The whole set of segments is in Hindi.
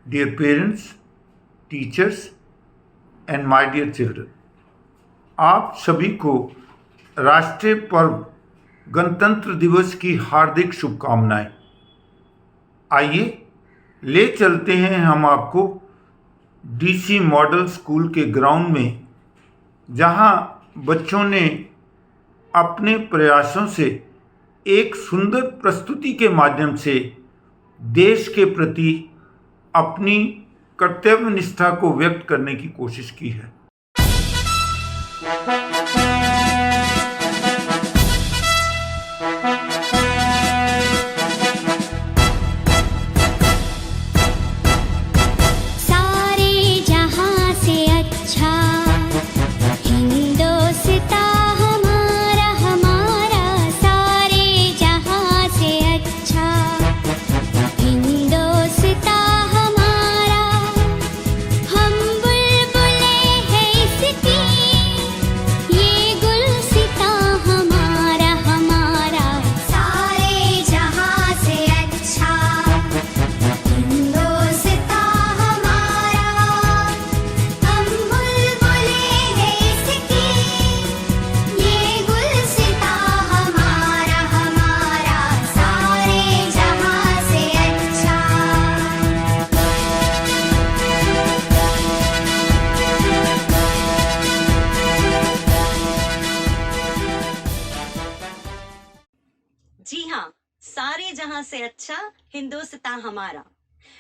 dear parents, teachers, and my dear children, आप सभी को राष्ट्रीय पर्व गणतंत्र दिवस की हार्दिक शुभकामनाएं। आइए ले चलते हैं हम आपको डीसी मॉडल स्कूल के ग्राउंड में, जहां बच्चों ने अपने प्रयासों से एक सुंदर प्रस्तुति के माध्यम से देश के प्रति अपनी कर्तव्य निष्ठा को व्यक्त करने की कोशिश की है। जी हाँ, सारे जहां से अच्छा हिंदुस्तान हमारा।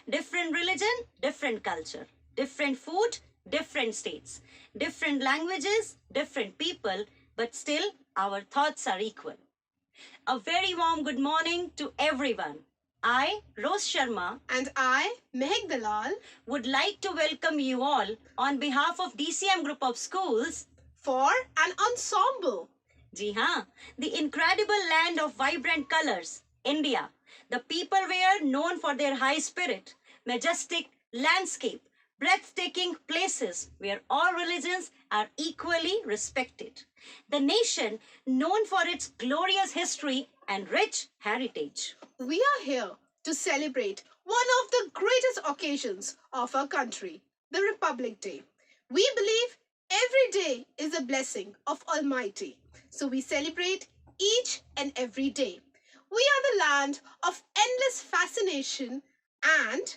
Different religion, different culture, different food, different states, different languages, different people, but still our thoughts are equal. A very warm good morning to everyone. I, Rose Sharma, and I, Mehak Dalal, would like to welcome you all on behalf of DCM Group of Schools for an ensemble. जी हाँ, the incredible land of vibrant colors, India. The people were known for their high spirit, majestic landscape, breathtaking places where all religions are equally respected. The nation known for its glorious history and rich heritage. We are here to celebrate one of the greatest occasions of our country, the Republic Day. We believe every day is a blessing of Almighty. So we celebrate each and every day. We are the land of endless fascination and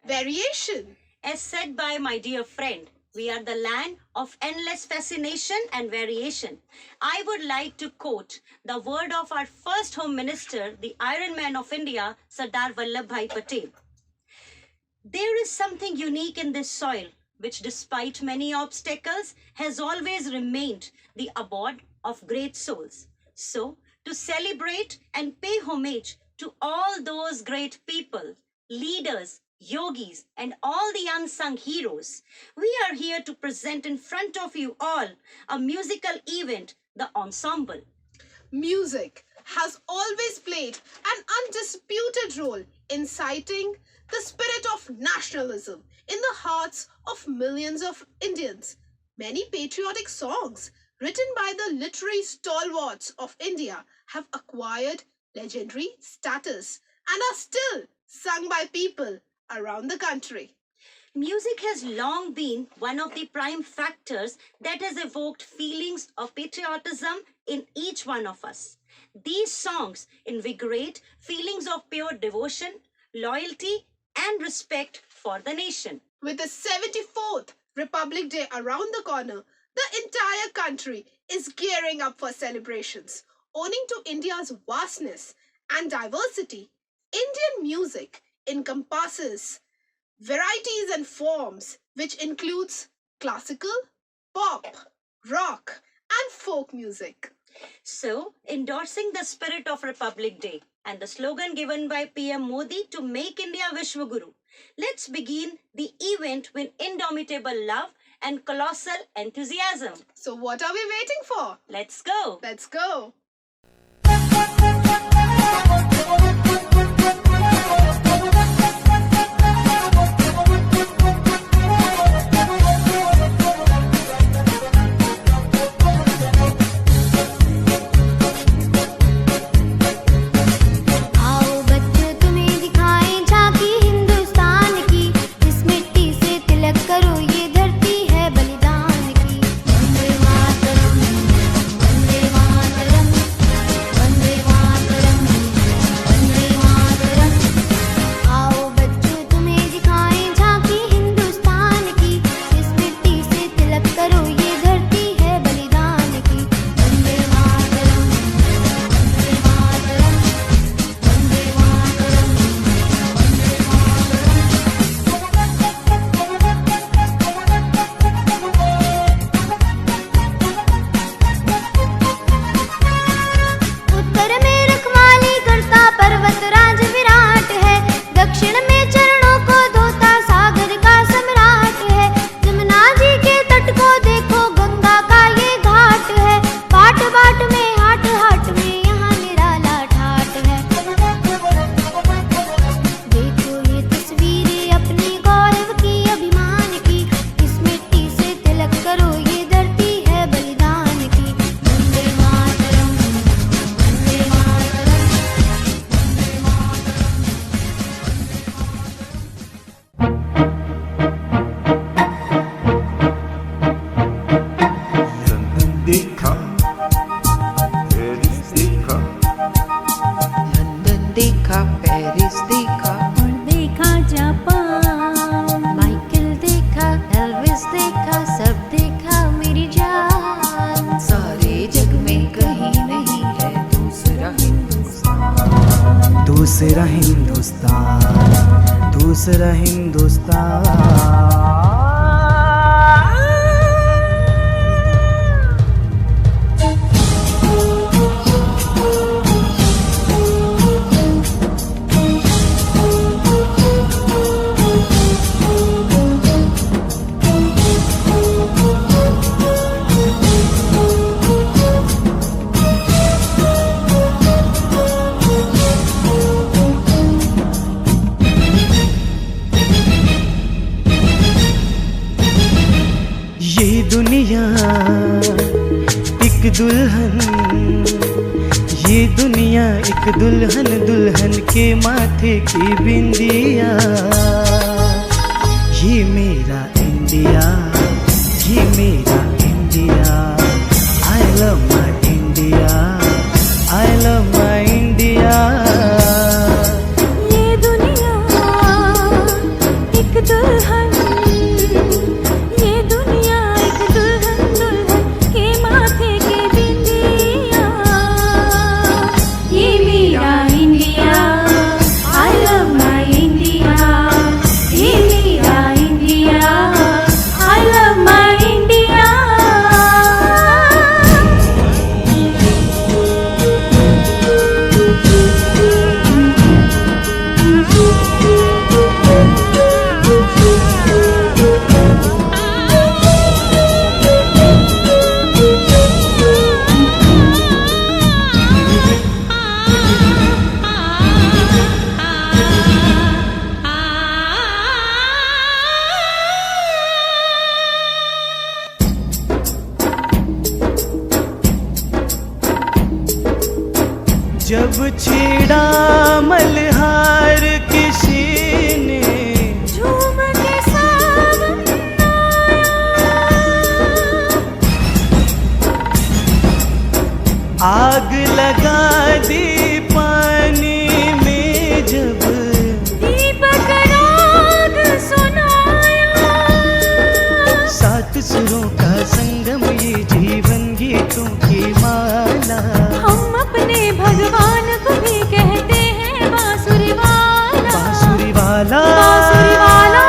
variation. As said by my dear friend, we are the land of endless fascination and variation. I would like to quote the word of our first Home Minister, the Iron Man of India, Sardar Vallabhbhai Patel. There is something unique in this soil, which despite many obstacles has always remained the abode of great souls. So, to celebrate and pay homage to all those great people, leaders, yogis, and all the unsung heroes, we are here to present in front of you all a musical event, the ensemble. Music has always played an undisputed role in inciting the spirit of nationalism in the hearts of millions of Indians. Many patriotic songs written by the literary stalwarts of India have acquired legendary status and are still sung by people around the country. Music has long been one of the prime factors that has evoked feelings of patriotism in each one of us. These songs invigorate feelings of pure devotion, loyalty, and respect for the nation. With the 74th Republic Day around the corner, the entire country is gearing up for celebrations. Owing to India's vastness and diversity, Indian music encompasses varieties and forms, which includes classical, pop, rock, and folk music. So, endorsing the spirit of Republic Day and the slogan given by PM Modi to make India Vishwaguru, let's begin the event with indomitable love and colossal enthusiasm. So what are we waiting for? Let's go. Let's go. आओ बच्चों तुम्हें दिखाएं झांकी हिंदुस्तान की, हंसरा हिंदुस्तान। ये दुनिया एक दुल्हन, ये दुनिया एक दुल्हन, दुल्हन के माथे की बिंदिया। ये मेरा इंडिया, ये मेरा India. I love my India, I love my India. ये दुनिया एक दुल्हन, जब छेड़ा मल्हार किसी ने, झूम के सावन आग लगा दी पानी में, जब दीपक राग सुनाया। सात सुरों का संगम, ये जीवन गीतों की माला। हम अपने भगवान को भी कहते हैं बांसुरी वाला, बांसुरी वाला, बांसुरी वाला।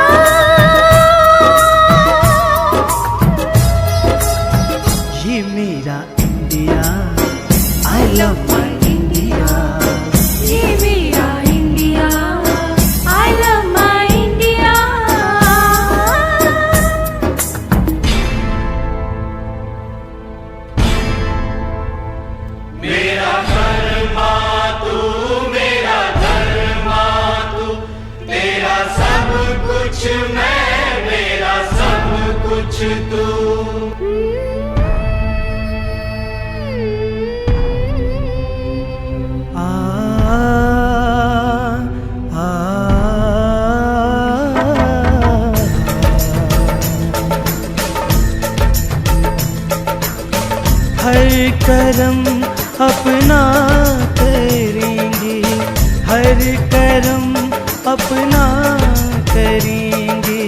ये मेरा India, I love my India. ये मेरा India, I love my India. मेरा धर्मा तू, मेरा धर्मा तू, तेरा सब कुछ मैं, मेरा सब कुछ तू। आ आ हर करम अपना करेंगे, हर करम अपना करेंगे।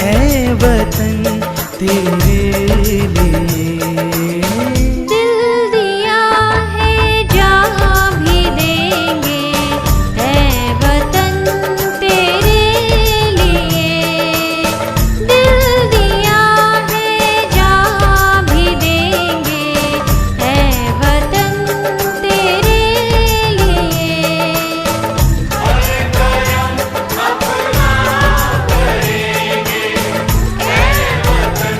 ऐ वतन तेरे लिए दिल दिया है, जहाँ भी देंगे, ऐ वतन तेरे लिए। दिल दिया है, जहाँ भी देंगे, ऐ वतन तेरे लिए। हर करम अपना करेंगे, ऐ वतन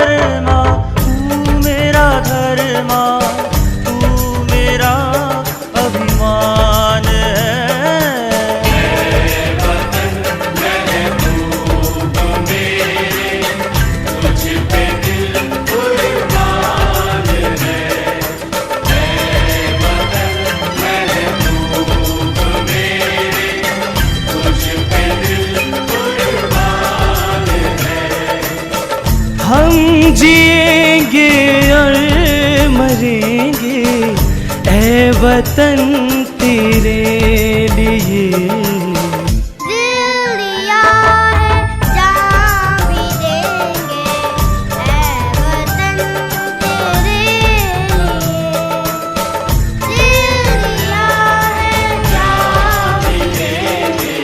धर्मा, तू मेरा धर्मा, तू मेरा अभिमान है। हम जिएंगे और मरेंगे ऐ वतन तेरे लिए। दिल दिया है जान भी देंगे ऐ वतन तेरे लिए। दिल दिया है जान भी देंगे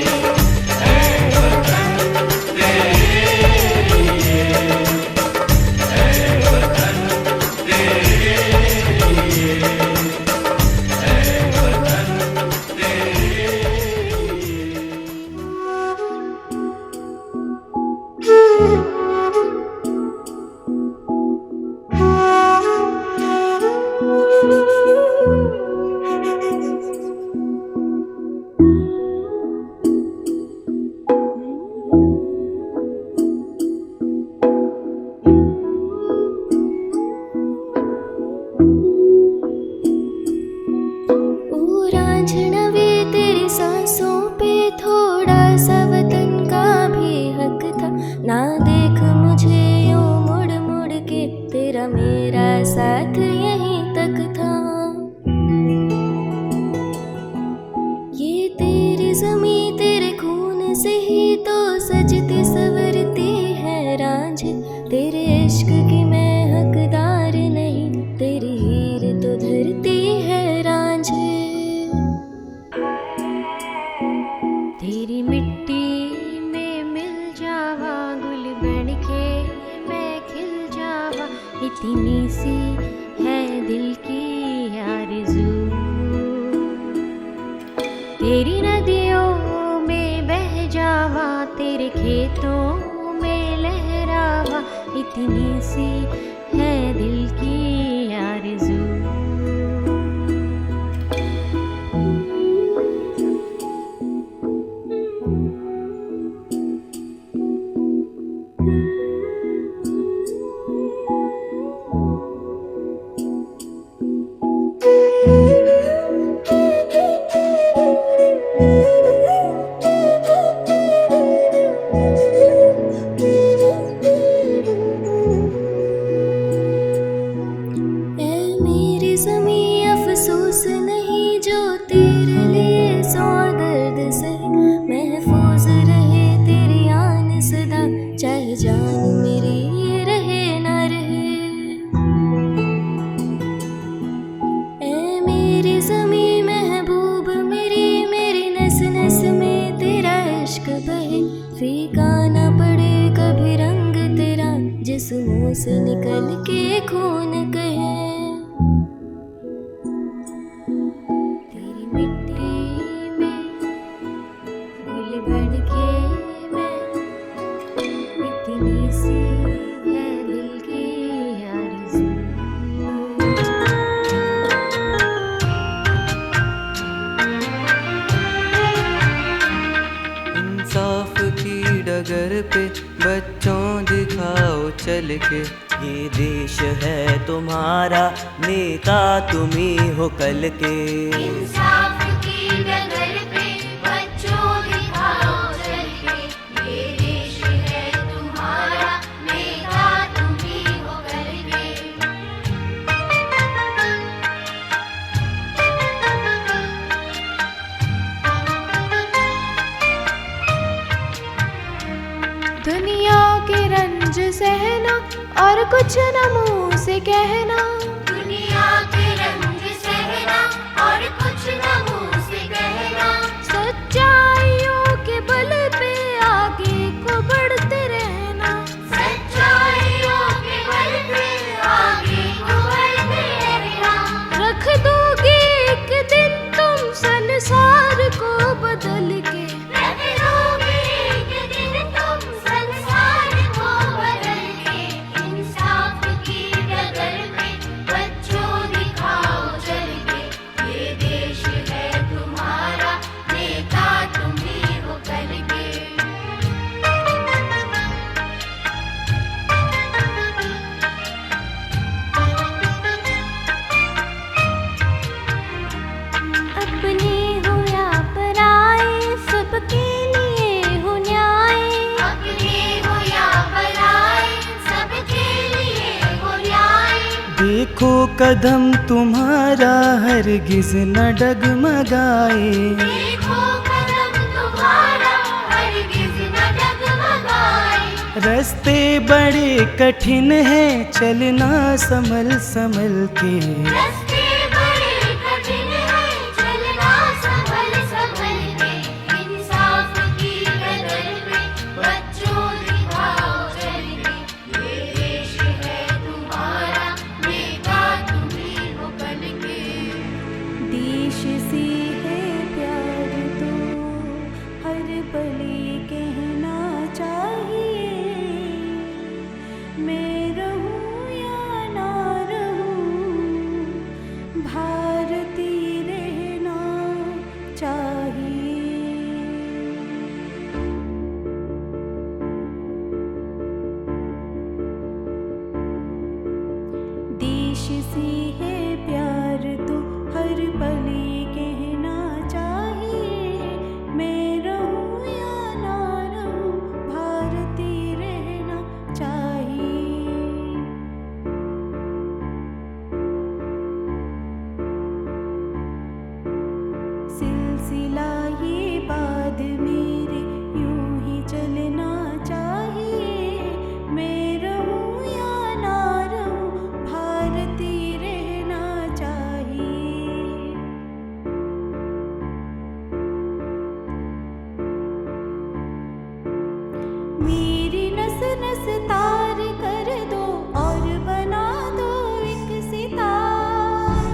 ऐ वतन तेरे लिए। ओ रांझना वे तेरी सांसों पे थोड़ा सा वतन का भी हक था। ना देख मुझे यूं मुड़ मुड़ के, तेरा मेरा साथ यहीं तक था। ये तेरी ज़मीं तेरे खून से ही तो सजती संवरती है रांझ। तेरे इश्क की मैं हकदार नहीं, तेरी हीर तो धरती है रांझ। तेरी मिट्टी में मिल जावा, गुल बन के मैं खिल जावा। इतनी सी है दिल की आरज़ू, तेरी नदियों में बह जावा, तेरे खेतों में लहरावा। इतनी सी है दिल की आरज़ू। जिस्मों से निकल के खून कहे। तेरी मिट्टी में गुल बन के मैं, इतनी सी है दिल की आरज़ू। इंसाफ की डगर पे बच्चों दिखाओ चल के, ये देश है तुम्हारा, नेता तुम ही हो कल के। इंसाफ की डगर पे बच्चों दिखाओ चल के, ये देश है तुम्हारा, नेता तुम ही हो कल के। दुनिया के रंज सहना और कुछ न मुंह से कहना, दुनिया के रंज सहना और कुछ न मुंह से कहना। सच्चाइयों के बल पे आगे को बढ़ते रहना, सच्चाइयों के बल पे आगे को बढ़ते रहना। रख दोगे एक दिन तुम संसार को बदल के, रख दोगे एक दिन तुम संसार को बदल के। इंसान देखो कदम तुम्हारा हरगिज न डगमगाए। देखो कदम तुम्हारा हरगिज न डगमगाए। रास्ते बड़े कठिन हैं चलना संभल संभल के। रास्ते बड़े कठिन हैं चलना संभल संभल के। इंसाफ की कदर पे बच्चों दिखाओ चल के। ये देश है तुम्हारा नेता तुम्ही हो बन के। देश से है प्यार तो हर पल ये कहना चाहिए। मैं रहूं या ना रहूं भारती रहना चाहिए। देश से है प्यार तो हर पल ये कहना चाहिए। मैं रहूं या ना रहूं भारती रहना चाहिए। सिलसिला ये बाद मेरे यूं ही चलना चाहिए। मैं रहूं या ना रहूं भारती रहना चाहिए। मेरी नस नस तार कर दो और बना दो एक सितार।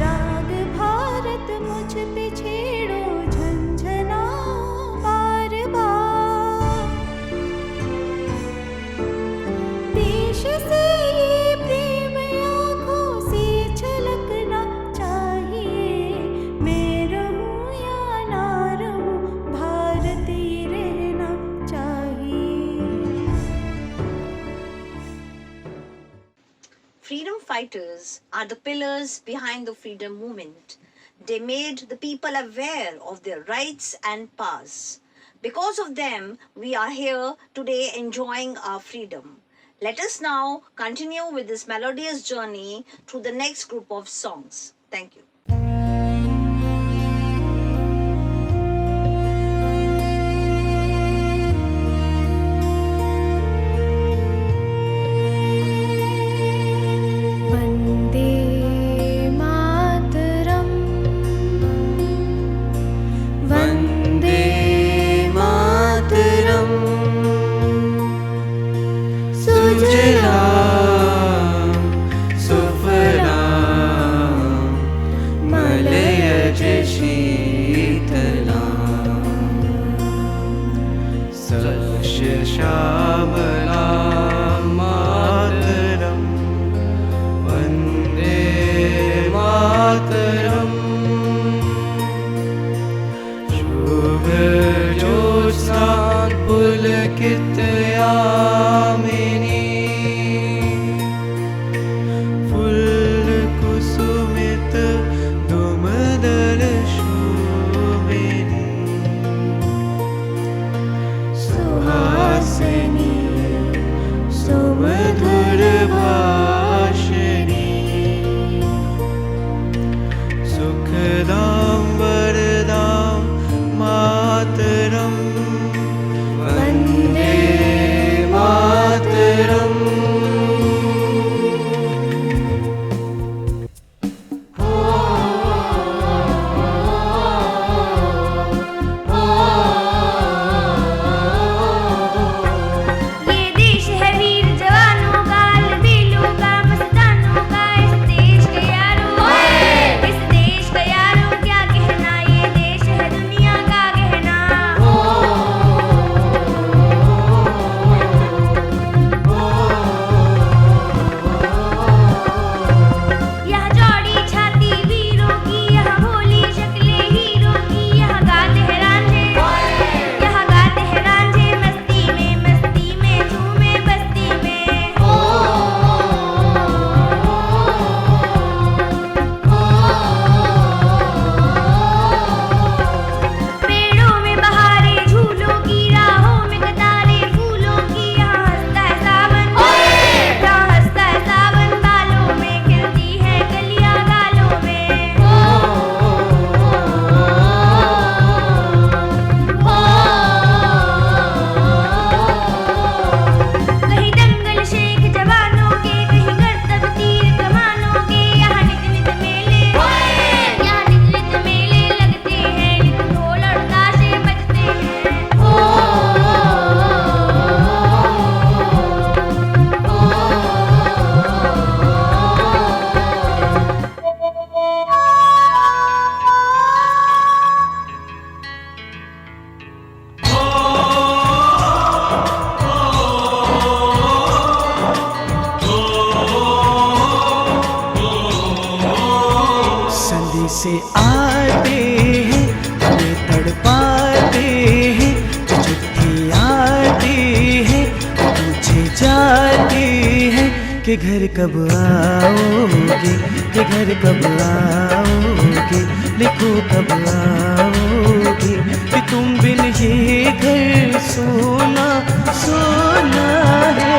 राग भारत मुझ पे छेड़ो झंझनाओ बार बार। देश से ये प्रेम आँखों से छलकना चाहिए। मैं रहूं या ना रहूं भारती रहना चाहिए। Freedom fighters are the pillars behind the freedom movement. They made the people aware of their rights and powers. Because of them, we are here today enjoying our freedom. Let us now continue with this melodious journey through the next group of songs. Thank you. Vande Mataram. Vande Mataram. सुजलां सुफलां मलयज शीतलां। सस्य श्यामलां मातरम्। वन्दे मातरम्। शुभ ज्योत्स्ना पुलकित यामिनी। फुल्ल कुसुमित दुमदल शोभिनी। सुहासिनी सुमधुर भाषिणी। सुखदां वरदां मातरम्। वन्दे मातरम्। ये देश है वीर जवानों से आते हैं हमें तड़पाते हैं, जो चिट्ठी आती है पूछे जाती है कि घर कब आओगे, कि घर कब आओगे, लिखो कब आओगे, कि तुम बिन ये घर सोना सोना है।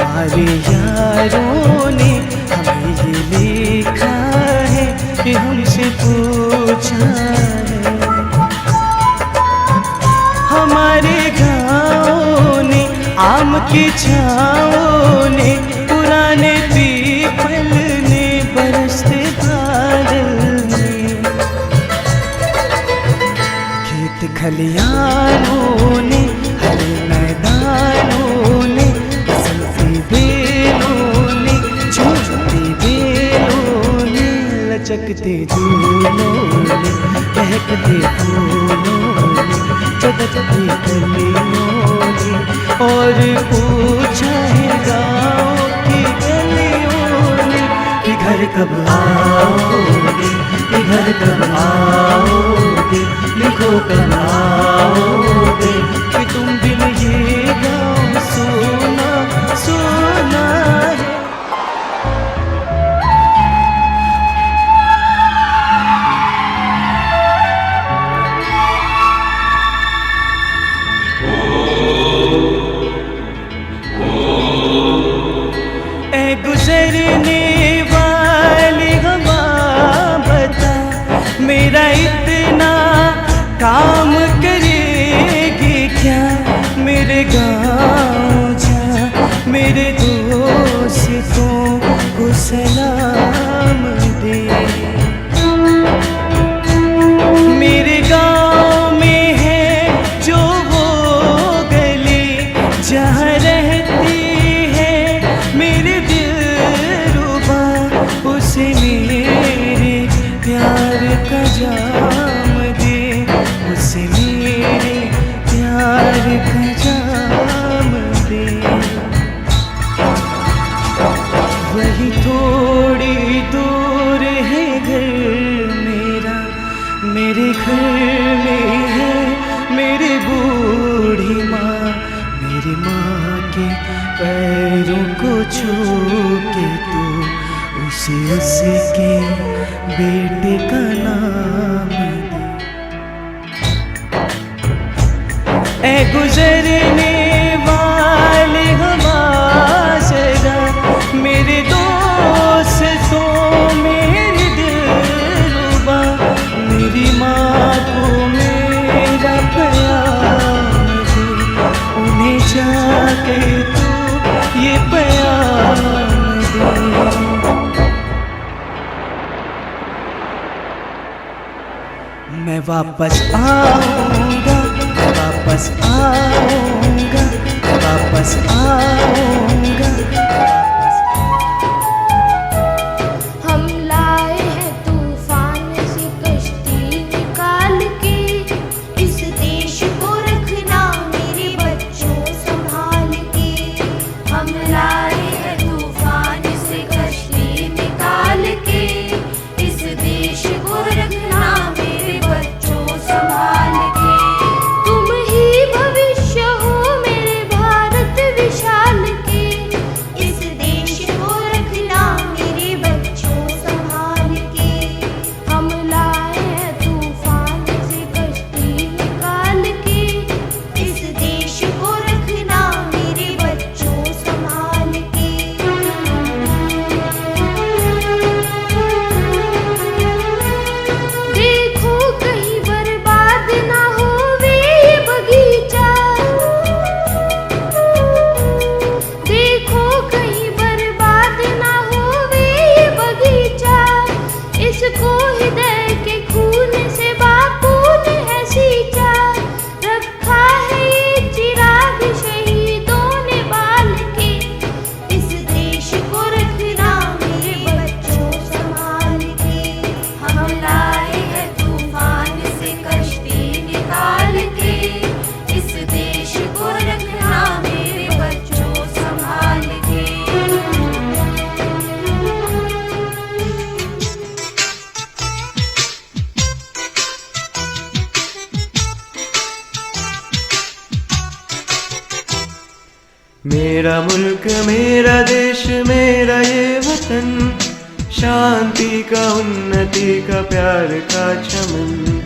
हमारे यारों ने हमें ये लिखा है कि हमसे पूछा है, हमारे गाँव ने आम की छाँव ने पुराने पीपल ने बरसते बादल ने, खेत खलियानों ने हरे मैदानों ने बेलों ने झूमते बेलों ने लचकते झूलों ने बहकते फूलों ने चटकते कलियों ने और पूछा है गाँव की गलियों ने कि घर कब आओगे, कि घर कब आओगे, लिखो कब आओगे, कि तुम बिन ये गाँव सोना सोना है। ऐ गुजरने वाली हवा बता, मेरा इतना काम करेगी क्या, मेरे गाँव जा मेरे दोस्तों को सलाम दे, मेरे गाँव में है जो वो गली जहाँ रहती है मेरे दिलरुबा, उसे मेरे प्यार का जाम दे, उसे मेरे प्यार का जाम दे। वही थोड़ी दूर है घर मेरा, मेरे घर में है मेरी बूढ़ी माँ, मेरी माँ के पैरों को छू के तू उसके बेटे का नाम दे। ऐ गुजरने वाले हवा सदा मेरे दोस्तों मेरे दिलरुबा, मेरी माँ को मेरा प्यार दे, उन्हें जाके तू ये प्यार दे। मैं वापस आऊँगा, वापस आऊँगा, वापस आऊँगा। हम लाए हैं तूफान से कश्ती निकाल के, इस देश को रखना मेरे बच्चों संभाल के। हम लाए हैं तूफान से कश्ती निकाल के, इस देश को रखना मेरे बच्चों संभाल के। तुम ही भविष्य हो मेरे भारत विशाल के, मेरा मुल्क मेरा देश मेरा ये वतन, शांति का उन्नति का प्यार का चमन।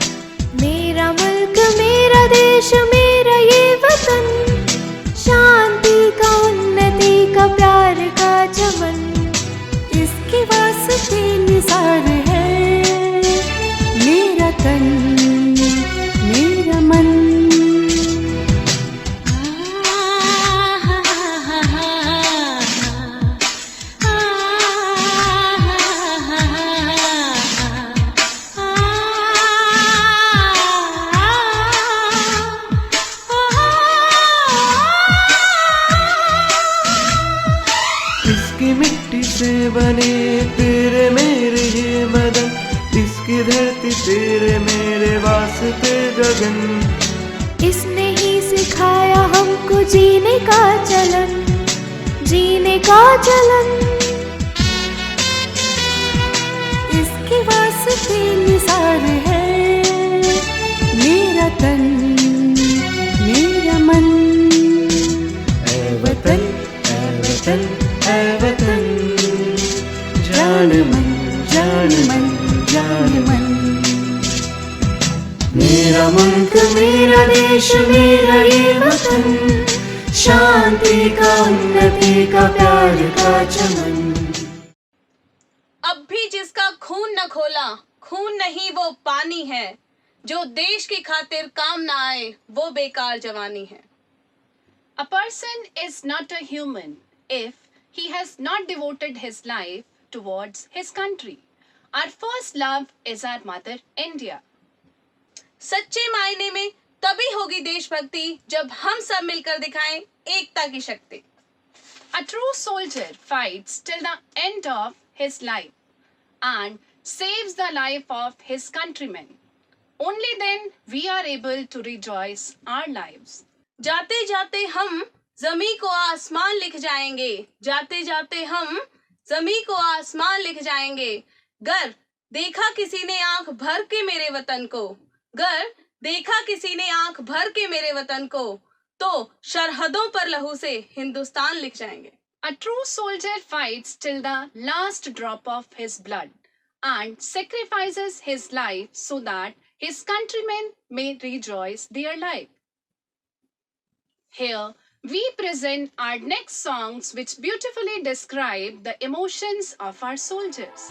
मेरा मुल्क मेरा देश मेरा ये वतन, शांति का उन्नति का प्यार का चमन। इसके वास्ते निसार है मेरा तन मेरा मन। इसकी मिट्टी से बने तेरे मेरे ये बदन, इसकी धरती तेरे मेरे वास्ते गगन। इसने ही सिखाया हमको जीने का चलन, जीने का चलन। इसके वास्ते निसार है मेरा तन मेरा मन। ऐ वतन ऐ वतन ऐ वतन, जान मन जान मन जान मन। मेरा मुल्क मेरा देश मेरा ये वतन, शांति का उन्नति का प्यार का चमन। अब भी जिसका खून न खोला, खून नहीं वो पानी है। जो देश की खातिर काम ना आए वो बेकार जवानी है। A person is not a human if he has not devoted his life towards his country. Our first love is our mother India. सच्चे मायने में तभी होगी देशभक्ति जब हम सब मिलकर दिखाएं एकता की शक्ति। A true soldier fights till the end of his life and saves the life of his countrymen. Only then we are able to rejoice our lives. जाते जाते हम ज़मी को आसमान लिख जाएंगे, जाते जाते हम ज़मी को आसमान लिख जाएंगे। गर देखा किसी ने आंख भर के मेरे वतन को, गर देखा किसी ने आंख भर के मेरे वतन को, तो सरहदों पर लहू से हिंदुस्तान लिख जाएंगे। A true soldier fights till the last drop of his blood and sacrifices his life so that his countrymen may rejoice their life. Here we present our next songs which beautifully describe the emotions of our soldiers.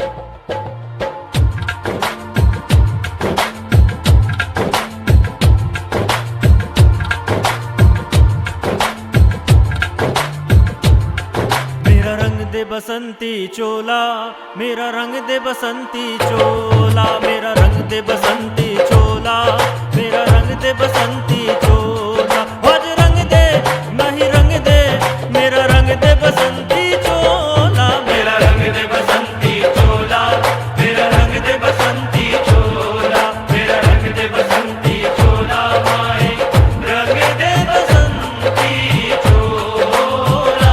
मेरा रंग दे बसंती चोला, मेरा रंग दे बसंती चोला, मेरा रंग दे बसंती चोला, मेरा रंग दे बसंती चोला। आज रंग दे नहीं रंग दे, मेरा रंग दे बसंती चोला, मेरा रंग दे बसंती चोला, मेरा रंग दे बसंती चोला, मेरा रंग दे बसंती चोला, माए रंग दे बसंती चोला।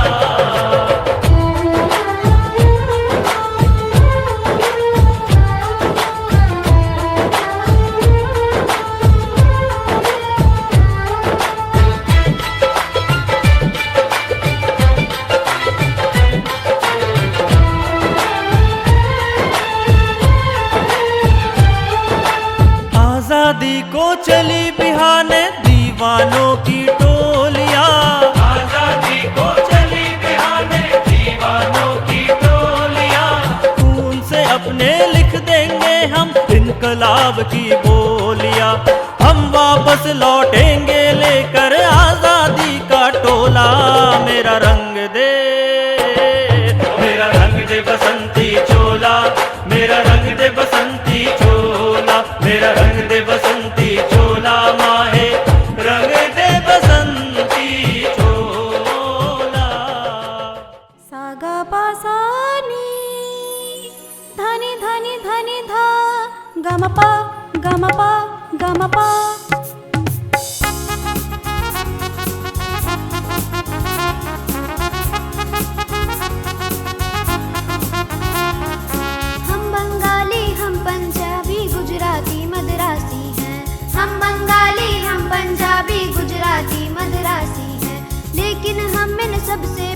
आजादी को चली बिहाने दीवानों की टोलियां, आजादी को चली बिहाने दीवानों की टोलियां। खून से अपने लिख देंगे हम इनकलाब की बोलियां, हम वापस लौटेंगे लेकर आजादी का टोला। मेरा रंग दे बसंती चोला, मेरा रंग दे बसंती चोला, मेरा रंग दे बसंती चोला, माहे रंग दे बसंती चोला। सागा पासानी धनी धनी धनी धा गमपा गमपा गमपा। हम बंगाली हम पंजाबी गुजराती मद्रासी हैं, हम बंगाली हम पंजाबी गुजराती मद्रासी हैं, लेकिन हम इन सबसे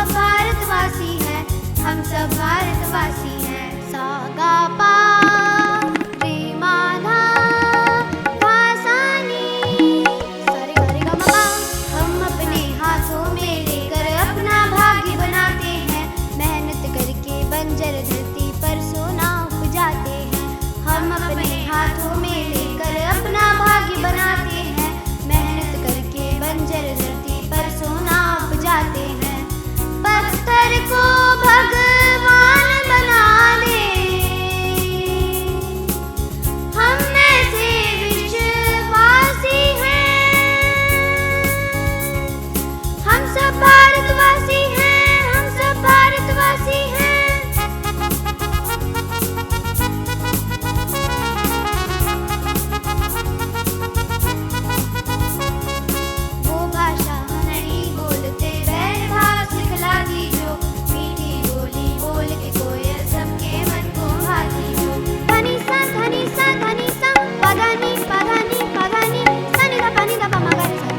सब भारतवासी हैं, हम सब भारतवासी हैं। सा गा पा रे मा धा पा सा नी सा रे गा रे गा मा पा। हम अपने हाथों में लेकर अपना भाग्य बनाते हैं, मेहनत करके बंजर धरती पर सोना उपजाते हैं। हम अपने हाथों में लेकर अपना भाग्य बनाते हैं, मेहनत करके बंजर धरती पर सोना उपजाते हैं। पत्थर को भगवान बना दे, हम में से विश्वासी हैं। हम सब भारतवासी हैं, हम सब भारतवासी हैं। वो भाषा नहीं बोलते बैर भाव सिखला दी जो, मीठी बोली बोल के कोयल सबके मन को भाती जो। धनी सा धनी सा धनी सा पगानी पगानी पगानी सनी दा पानी दा पमा गा रे सा।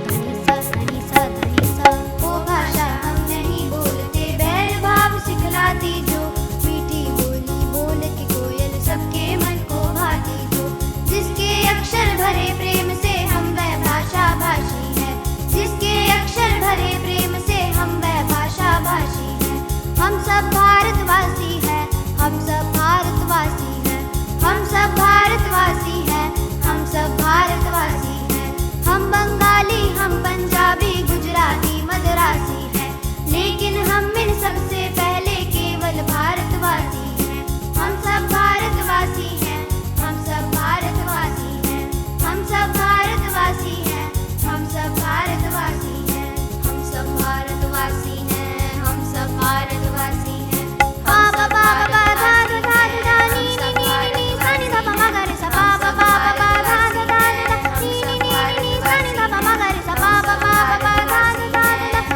धनी सा धनी सा वो भाषा हम नहीं बोलते बैर भाव सिखलाती जो, मीठी बोली बोल के कोयल सबके मन को भाती जो। जिसके अक्षर भरे प्रेम से हम वह भाषा भाषी है, जिसके अक्षर भरे प्रेम से हम वह भाषा भाषी है। हम सब भारतवासी हैं, हम सब भारतवासी हैं, हम सब भारतवासी हैं, हम सब भारतवासी हैं। हम बंगाली, हम पंजाबी, गुजराती, मद्रासी हैं, लेकिन हम इन सबसे पहले केवल भारतवासी हैं। हम सब भारतवासी हैं, हम सब भारतवासी हैं, हम सब भारतवासी हैं, हम सब भारतवासी हैं, हम सब भारतवासी हैं, हम सब भारतवासी हैं। पा पा पा पा धा धा धा धा नी नी नी नी सा नी धा पा मा गा रे सा। पा पा पा पा धा धा धा धा नी नी नी नी सा नी धा पा मा गा रे सा। पा पा पा पा धा धा धा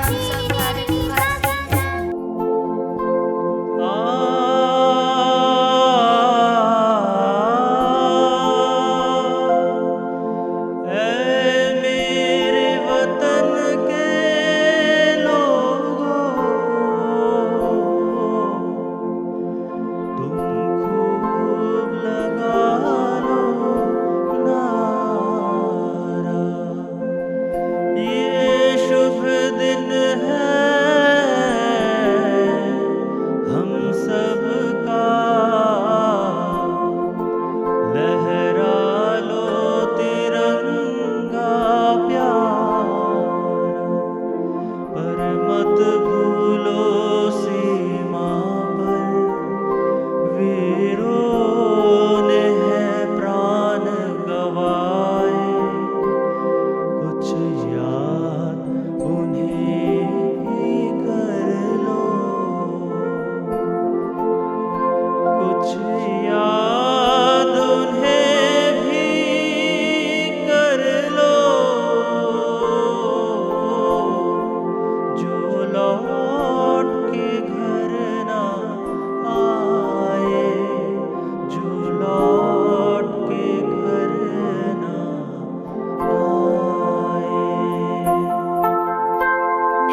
नी नी नी सा सा सा। ऐ मेरे वतन के लोगों, तुम खूब लगा लो नारा। ये शुभ दिन है हम सबका, लहरा लो तिरंगा प्यारा। पर मत भूलो सीमा पर वीरों ने है प्राण गवाए। कुछ याद उन्हें भी कर लो, कुछ याद उन्हें भी कर लो, जो लौट के घर ना आए, जो लौट के घर ना आए।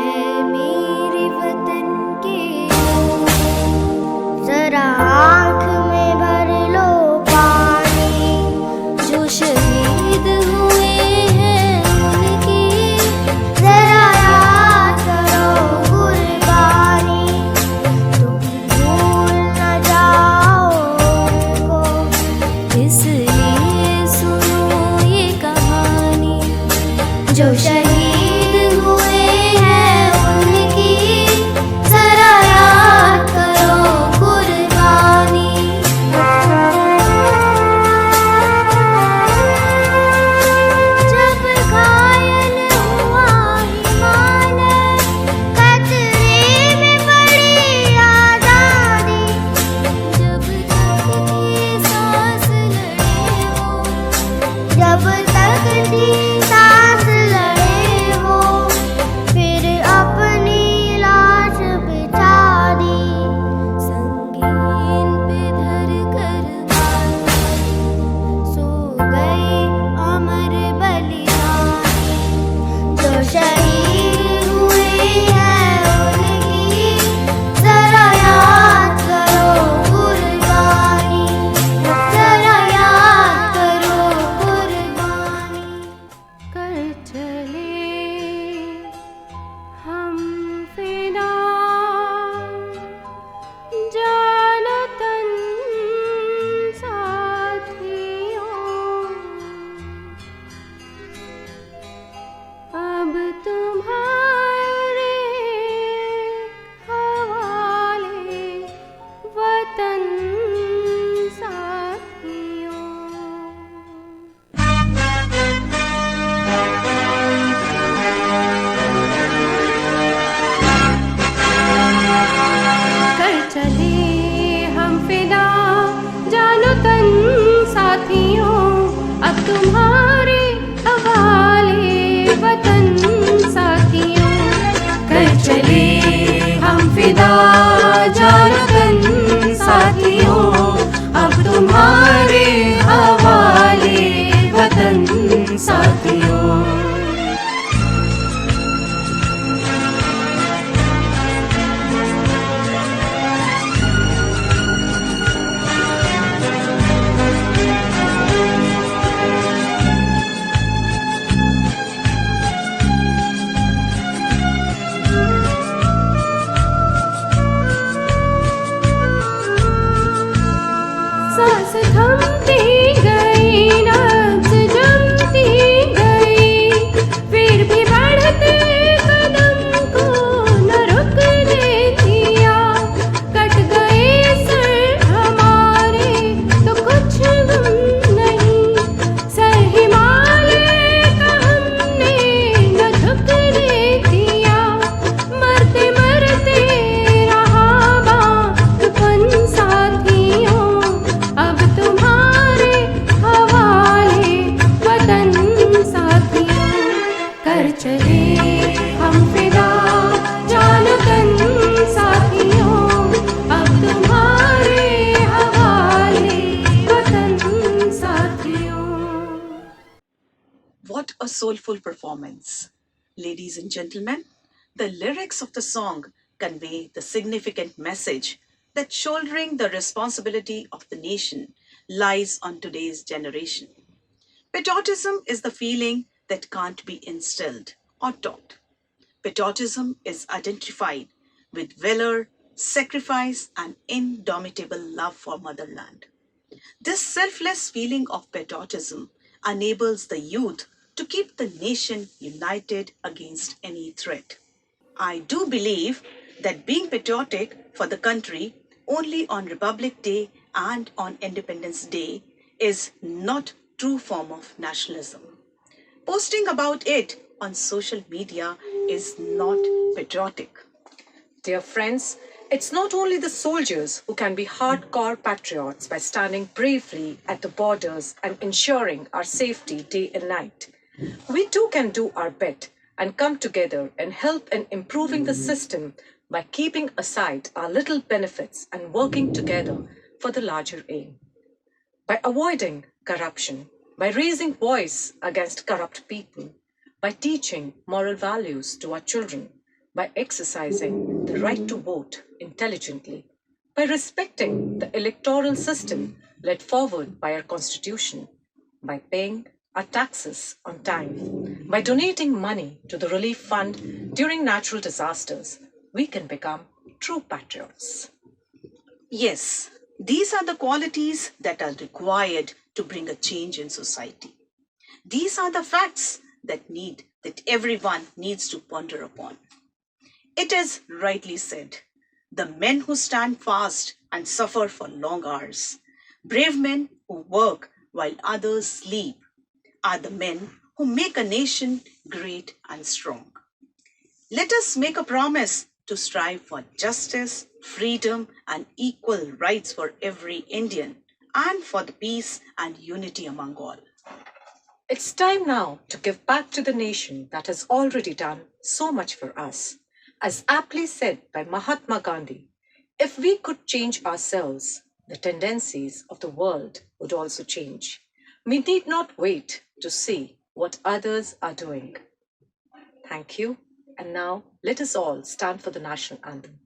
ऐ मेरे वतन के लोग, जरा आँख में भर लो पानी। जो शहीद हुए हैं उनकी जरा याद करो कुर्बानी। तुम भूल न जाओ उनको, इसलिए सुनो ये कहानी। जो शहीद हुए हैं उनकी जरा याद करो कुर्बानी। तुम्हारे हवाले वतन साथियों, कर चले हम फिदा जानो तन साथियों, अब तुम्हारे हवाले वतन साथियों। सांस थमती गई, नब्ज़ जमती गई, फिर भी बढ़ते कदम को न रुकने दिया। कट गए सर हमारे तो कुछ गम नहीं, सर हिमालय का हमने न झुकने दिया। मरते मरते रहा बाँझपन साथियों, अब तुम्हारे हवाले वतन साथियों, कर चले हम फिदा जानो तन साथियों, अब तुम्हारे हवाले वतन साथियों। What a soulful performance. Ladies and gentlemen, the lyrics of the song convey the significant message that shouldering the responsibility of the nation lies on today's generation. Patriotism is the feeling that can't be instilled or taught. Patriotism is identified with valor, sacrifice, and indomitable love for motherland. This selfless feeling of patriotism enables the youth to keep the nation united against any threat. I do believe that being patriotic for the country only on Republic Day and on Independence Day is not true form of nationalism. Posting about it on social media is not patriotic. Dear friends, it's not only the soldiers who can be hardcore patriots by standing bravely at the borders and ensuring our safety day and night. We too can do our bit and come together and help in improving the system by keeping aside our little benefits and working together for the larger aim. By avoiding corruption, by raising voice against corrupt people, by teaching moral values to our children, by exercising the right to vote intelligently, by respecting the electoral system led forward by our constitution, by paying our taxes on time, by donating money to the relief fund during natural disasters, we can become true patriots. Yes, these are the qualities that are required to bring a change in society. These are the facts that everyone needs to ponder upon. It is rightly said, the men who stand fast and suffer for long hours, brave men who work while others sleep, are the men who make a nation great and strong. Let us make a promise to strive for justice, freedom, and equal rights for every Indian, and for the peace and unity among all. It's time now to give back to the nation that has already done so much for us. As aptly said by Mahatma Gandhi, if we could change ourselves, the tendencies of the world would also change. We need not wait to see what others are doing. Thank you. And now let us all stand for the national anthem.